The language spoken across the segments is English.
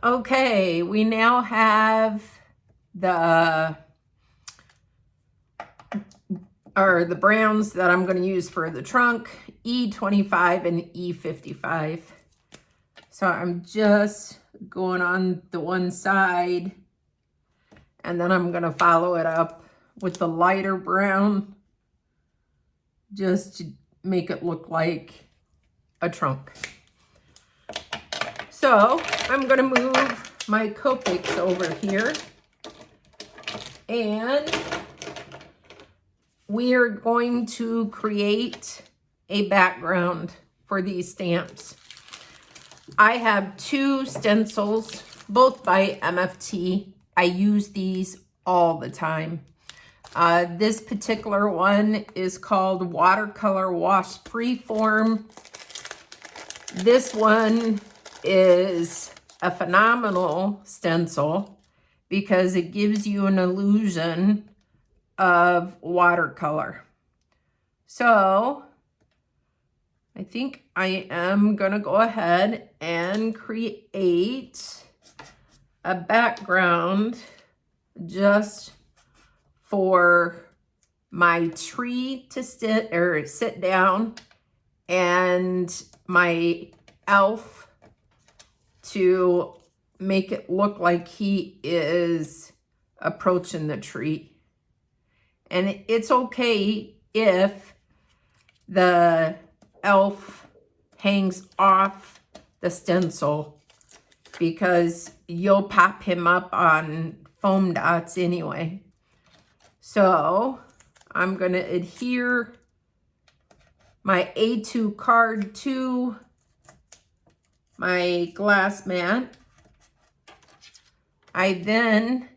Okay, we now have the browns that I'm going to use for the trunk, E25 and E55. So I'm just going on the one side, and then I'm going to follow it up with the lighter brown just to make it look like a trunk. So I'm going to move my Copics over here, and we are going to create a background for these stamps. I have two stencils, both by MFT. I use these all the time. This particular one is called Watercolor Wash Freeform. This one is a phenomenal stencil because it gives you an illusion of watercolor. So I think I am gonna go ahead and create a background just for my tree to sit down and my elf to make it look like he is approaching the tree. And it's okay if the elf hangs off the stencil because you'll pop him up on foam dots anyway. So I'm going to adhere my A2 card to my glass mat. I then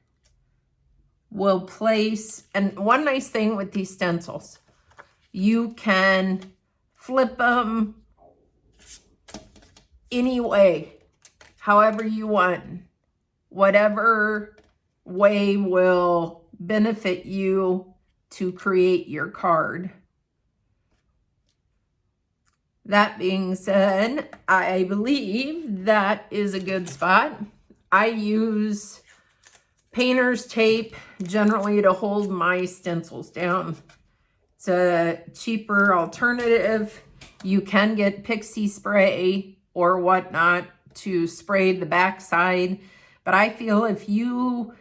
will place, and one nice thing with these stencils, you can flip them any way, however you want. Whatever way will benefit you to create your card. That being said, I believe that is a good spot. I use painter's tape generally to hold my stencils down. It's a cheaper alternative. You can get pixie spray or whatnot to spray the backside, but I feel if you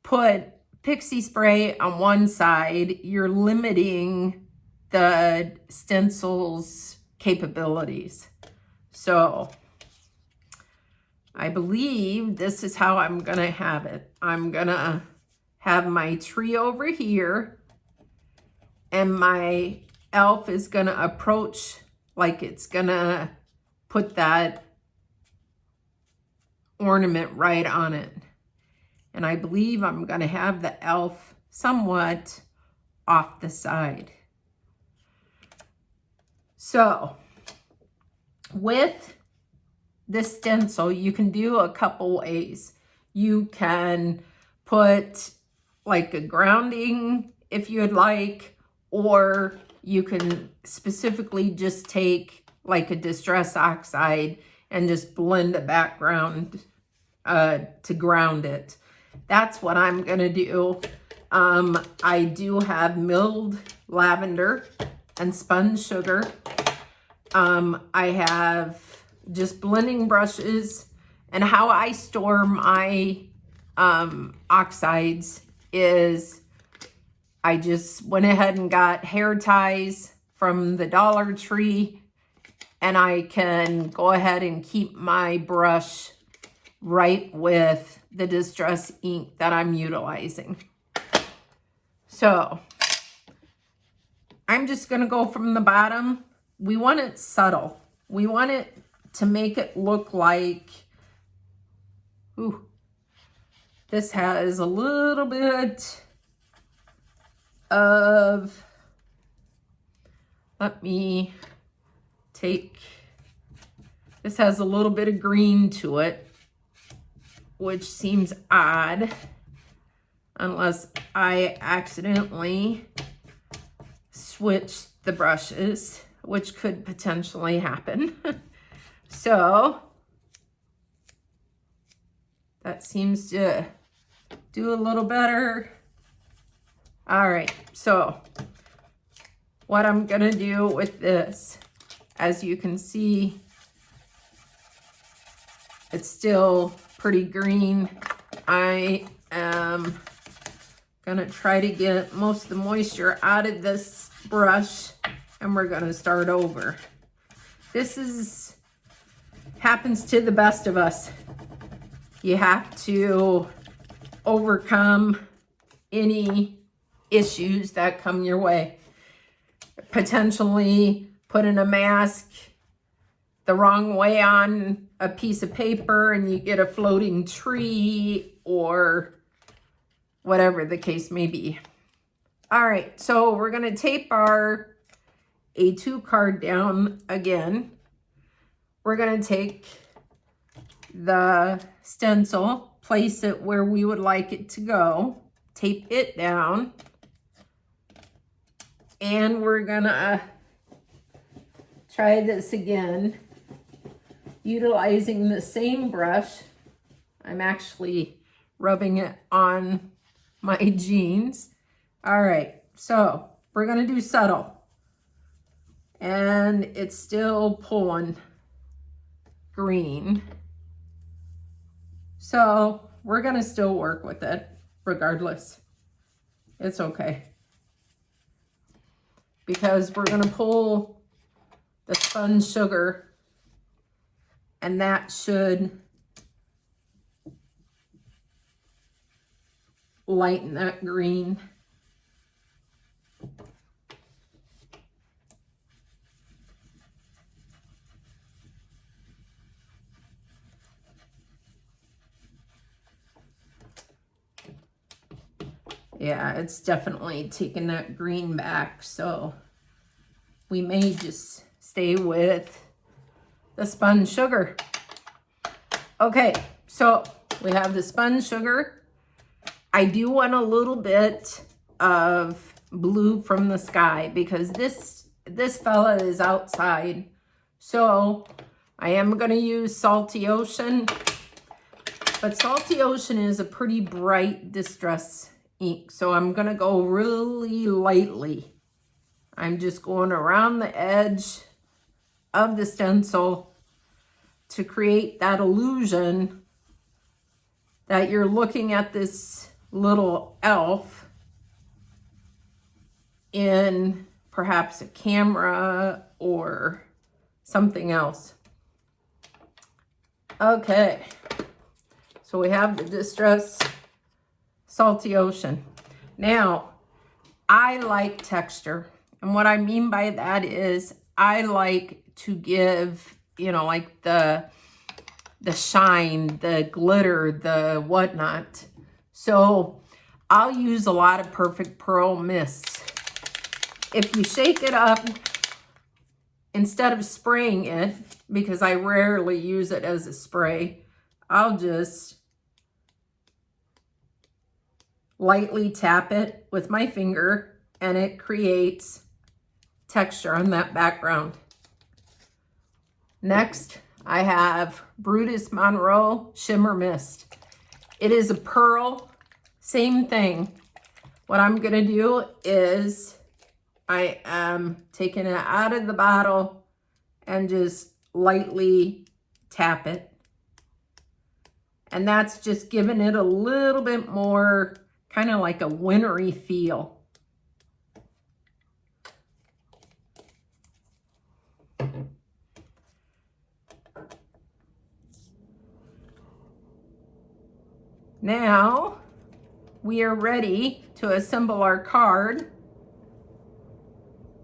put pixie spray on one side, you're limiting the stencil's capabilities. So I believe this is how I'm gonna have it. I'm gonna have my tree over here, and my elf is gonna approach like it's gonna put that ornament right on it. And I believe I'm gonna have the elf somewhat off the side. So with the stencil, you can do a couple ways. You can put like a grounding if you'd like, or you can specifically just take like a Distress Oxide and just blend a background to ground it. That's what I'm gonna do. I do have milled lavender and spun sugar. I have just blending brushes, and how I store my oxides is I just went ahead and got hair ties from the Dollar Tree, and I can go ahead and keep my brush right with the Distress ink that I'm utilizing. So I'm just gonna go from the bottom. We want it subtle. We want it to make it look like, ooh, this has a little bit of, let me take, this has a little bit of green to it, which seems odd unless I accidentally switch the brushes, which could potentially happen. So That seems to do a little better. All right, so what I'm gonna do with this, as you can see, it's still pretty green. I am gonna try to get most of the moisture out of this brush, and we're gonna start over. This happens to the best of us. You have to overcome any issues that come your way. Potentially putting a mask the wrong way on a piece of paper and you get a floating tree, or whatever the case may be. All right, so we're gonna tape our A2 card down again. We're gonna take the stencil, place it where we would like it to go, tape it down, and we're gonna try this again utilizing the same brush. I'm actually rubbing it on my jeans. All right, so we're gonna do subtle, and it's still pulling green. So we're gonna still work with it regardless. It's okay. Because we're gonna pull the spun sugar, and that should lighten that green. Yeah, it's definitely taking that green back, so we may just stay with the spun sugar. Okay, so we have the spun sugar. I do want a little bit of blue from the sky because this fella is outside. So I am going to use Salty Ocean, but Salty Ocean is a pretty bright distress ink, so I'm going to go really lightly. I'm just going around the edge of the stencil to create that illusion that you're looking at this little elf in perhaps a camera or something else. Okay, so we have the Distress Salty Ocean. Now, I like texture. And what I mean by that is I like to give, you know, like the shine, the glitter, the whatnot. So I'll use a lot of Perfect Pearl Mists. If you shake it up, instead of spraying it, because I rarely use it as a spray, I'll just lightly tap it with my finger and it creates texture on that background. Next, I have Brutus Monroe Shimmer Mist. It is a pearl, same thing. What I'm gonna do is I am taking it out of the bottle and just lightly tap it. And that's just giving it a little bit more kind of like a wintry feel. Now we are ready to assemble our card.